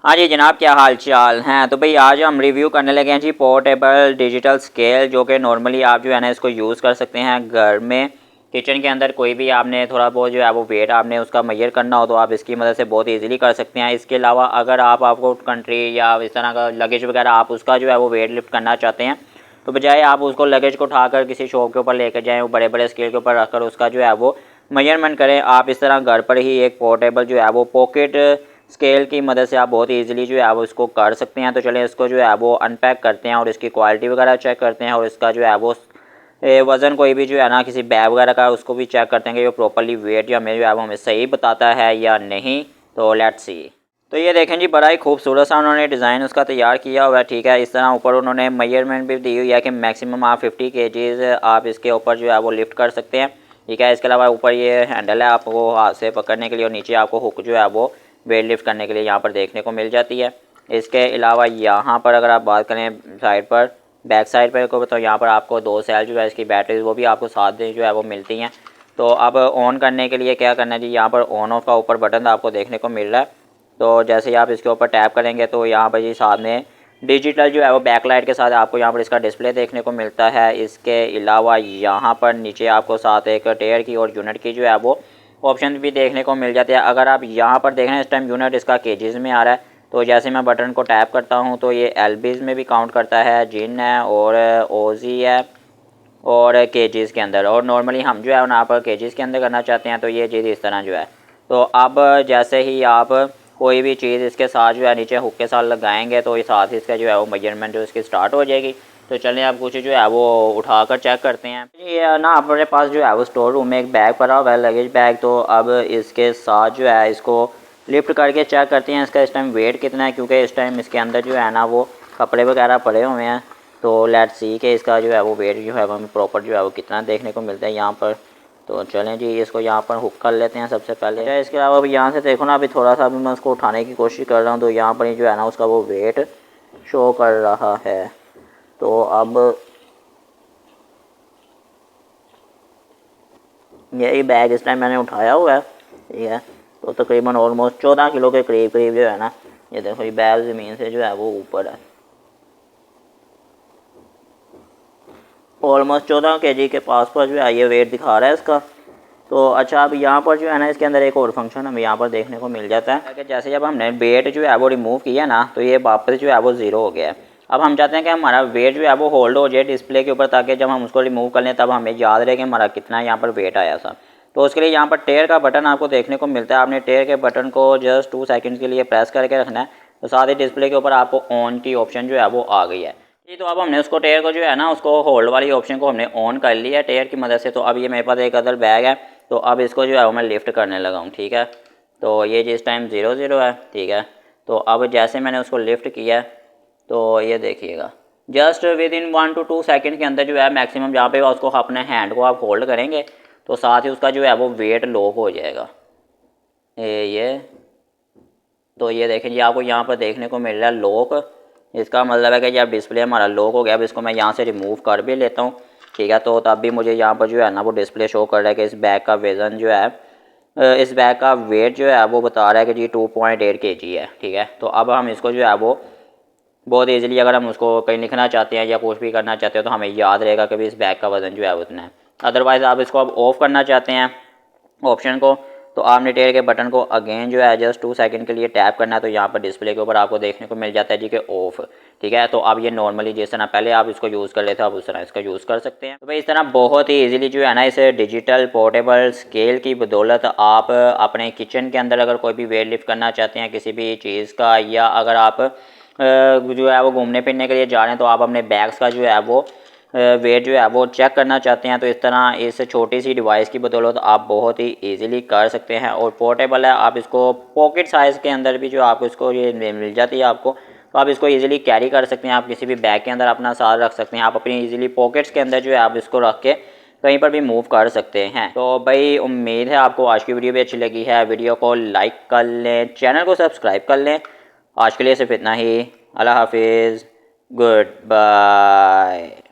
हाँ जी जनाब, क्या हाल चाल हैं। तो भाई आज हम रिव्यू करने लगे हैं जी पोर्टेबल डिजिटल स्केल, जो कि नॉर्मली आप जो है ना इसको यूज़ कर सकते हैं घर में। किचन के अंदर कोई भी आपने थोड़ा बहुत जो है वो वेट आपने उसका मेजर करना हो तो आप इसकी मदद से बहुत इजीली कर सकते हैं। इसके अलावा अगर आपको कंट्री या इस तरह का लगेज वगैरह आप उसका जो है वो वेट लिफ्ट करना चाहते हैं तो बजाय आप उसको लगेज को उठाकर किसी शॉप के ऊपर लेकर जाएँ, वो बड़े बड़े स्केल के ऊपर रखकर उसका जो है वो मेजरमेंट करें, आप इस तरह घर पर ही एक पोर्टेबल जो है वो पॉकेट स्केल की मदद से आप बहुत ईजिली जो है वो इसको कर सकते हैं। तो चलें इसको जो है वो अनपैक करते हैं और इसकी क्वालिटी वगैरह चेक करते हैं और इसका जो है वो वज़न कोई भी जो है ना किसी बैग वगैरह का उसको भी चेक करते हैं कि वो प्रॉपर्ली वेट या मेरे जो है वो हमें सही बताता है या नहीं। तो लेट्स सी। तो ये देखें जी, बड़ा ही खूबसूरत सा उन्होंने डिज़ाइन उसका तैयार किया हुआ है। ठीक है, इस तरह ऊपर उन्होंने मेजरमेंट भी दी हुई है कि मैक्सिमम आप 50 केजीज़ आप इसके ऊपर जो है वो लिफ्ट कर सकते हैं। ठीक है, इसके अलावा ऊपर ये हैंडल है आपको हाथ से पकड़ने के लिए और नीचे आपको हुक जो है वो वेट लिफ्ट करने के लिए यहाँ पर देखने को मिल जाती है। इसके अलावा यहाँ पर अगर आप बात करें साइड पर बैक साइड पर को तो यहाँ पर आपको 2 सेल जो है इसकी बैटरीज वो भी आपको साथ जो है वो मिलती हैं। तो अब ऑन करने के लिए क्या करना है जी, यहाँ पर ऑन ऑफ का ऊपर बटन आपको देखने को मिल रहा है। तो जैसे ही आप इसके ऊपर टैप करेंगे तो यहाँ पर जी सामने डिजिटल जो है वो बैकलाइट के साथ आपको यहाँ पर इसका डिस्प्ले देखने को मिलता है। इसके अलावा यहाँ पर नीचे आपको साथ एक टेयर की और यूनिट की जो है वो ऑप्शन भी देखने को मिल जाते हैं। अगर आप यहाँ पर देख रहे हैं इस टाइम यूनिट इसका केजीज़ में आ रहा है, तो जैसे मैं बटन को टैप करता हूँ तो ये एलबीज़ में भी काउंट करता है, जिन है और ओजी है और केजीज़ के अंदर। और नॉर्मली हम जो है यहाँ पर केजीज़ के अंदर करना चाहते हैं तो ये चीज़ इस तरह जो है। तो अब जैसे ही आप कोई भी चीज़ इसके साथ जो है नीचे हुक के साथ लगाएंगे तो ये साथ ही इसका जो है वो मेजरमेंट जो इसकी स्टार्ट हो जाएगी। तो चलें आप कुछ जो है वो उठाकर चेक करते हैं। ये ना अपने पास जो है वो स्टोर रूम में एक बैग पड़ा हुआ है, लगेज बैग। तो अब इसके साथ जो है इसको लिफ्ट करके चेक करते हैं इसका इस टाइम वेट कितना है, क्योंकि इस टाइम इसके अंदर जो है ना वो कपड़े वगैरह पड़े हुए हैं। तो लेट्स सी कि इसका जो है वो वेट जो है वो हमें प्रॉपर जो है वो कितना देखने को मिलता है यहाँ पर। तो चलें जी इसको यहाँ पर हुक कर लेते हैं सबसे पहले। अच्छा, इसके अलावा अभी यहाँ से देखो ना, अभी थोड़ा सा अभी मैं उसको उठाने की कोशिश कर रहा हूँ तो यहाँ पर ही जो है ना उसका वो वेट शो कर रहा है। तो अब यही बैग इस टाइम मैंने उठाया हुआ है। ठीक है, तो तकरीबन ऑलमोस्ट 14 किलो के करीब करीब जो है ना, ये देखो ये बैग ज़मीन से जो है वो ऊपर है, ऑलमोस्ट 14 केजी के पास जो है ये वेट दिखा रहा है इसका। तो अच्छा, अब यहाँ पर जो है ना इसके अंदर एक और फंक्शन हमें यहाँ पर देखने को मिल जाता है कि जैसे जब हमने वेट जो है वो रिमूव किया ना तो ये वापस जो है वो ज़ीरो हो गया है। अब हम चाहते हैं कि हमारा वेट जो है वो होल्ड हो जाए डिस्प्ले के ऊपर, ताकि जब हम उसको रिमूव कर लें तब हमें याद रहे कि हमारा कितना यहाँ पर वेट आया था। तो उसके लिए यहाँ पर टेयर का बटन आपको देखने को मिलता है। आपने टेयर के बटन को जस्ट 2 सेकंड के लिए प्रेस करके रखना है, तो साथ ही डिस्प्ले के ऊपर आपको ऑन की ऑप्शन जो है वो आ गई है जी। तो अब हमने उसको टेयर को जो है ना उसको होल्ड वाली ऑप्शन को हमने ऑन कर लिया है टेयर की मदद से। तो अब ये मेरे पास एक अदर बैग है, तो अब इसको जो है वो मैं लिफ्ट करने लगा हूँ। ठीक है, तो ये जिस टाइम 0 है। ठीक है, तो अब जैसे मैंने उसको लिफ्ट किया तो ये देखिएगा just with in 1 to 2 second के अंदर जो है मैक्सिमम जहाँ पे उसको अपने हैंड को आप होल्ड करेंगे तो साथ ही उसका जो है वो वेट लॉक हो जाएगा। ये तो ये देखें जी, आपको यहाँ पर देखने को मिल रहा है लॉक। इसका मतलब है कि जब डिस्प्ले हमारा लॉक हो गया, अब इसको मैं यहाँ से रिमूव कर भी लेता हूँ। ठीक है, तो तब भी मुझे यहाँ पर जो है ना वो डिस्प्ले शो कर रहा है कि इस बैग का वज़न जो है इस बैग का वेट जो है वो बता रहा है कि जी 2.8 kg है। ठीक है, तो अब हम इसको जो है वो बहुत ईजिली अगर हम उसको कहीं लिखना चाहते हैं या कुछ भी करना चाहते हो तो हमें याद रहेगा कि भी इस बैग का वज़न जो है उतना है। अदरवाइज़ आप इसको अब ऑफ़ करना चाहते हैं ऑप्शन को, तो आपने टेयर के बटन को अगेन जो है जस्ट 2 सेकंड के लिए टैप करना है, तो यहाँ पर डिस्प्ले के ऊपर आपको देखने को मिल जाता है जी कि ऑफ। ठीक है, तो अब ये नॉर्मली जिस तरह पहले आप इसको यूज़ कर लेते हो आप उस तरह इसका यूज़ कर सकते हैं। तो भाई इस तरह बहुत ही इजीली जो है ना इस डिजिटल पोर्टेबल स्केल की बदौलत आप अपने किचन के अंदर अगर कोई भी वेट लिफ्ट करना चाहते हैं किसी भी चीज़ का, या अगर आप जो है वो घूमने फिरने के लिए जा रहे हैं तो आप अपने बैग्स का जो है वो वेट जो है वो चेक करना चाहते हैं, तो इस तरह इस छोटी सी डिवाइस की बदौलत आप बहुत ही इजीली कर सकते हैं। और पोर्टेबल है, आप इसको पॉकेट साइज़ के अंदर भी जो आपको इसको ये मिल जाती है आपको, तो आप इसको इजीली कैरी कर सकते हैं। आप किसी भी बैग के अंदर अपना साथ रख सकते हैं, आप अपनी इजीली पॉकेट्स के अंदर जो है आप इसको रख के कहीं पर भी मूव कर सकते हैं। तो भाई उम्मीद है आपको आज की वीडियो भी अच्छी लगी है। वीडियो को लाइक कर लें, चैनल को सब्सक्राइब कर लें। आज के लिए सिर्फ इतना ही। अल्लाह हाफिज़, गुड बाय।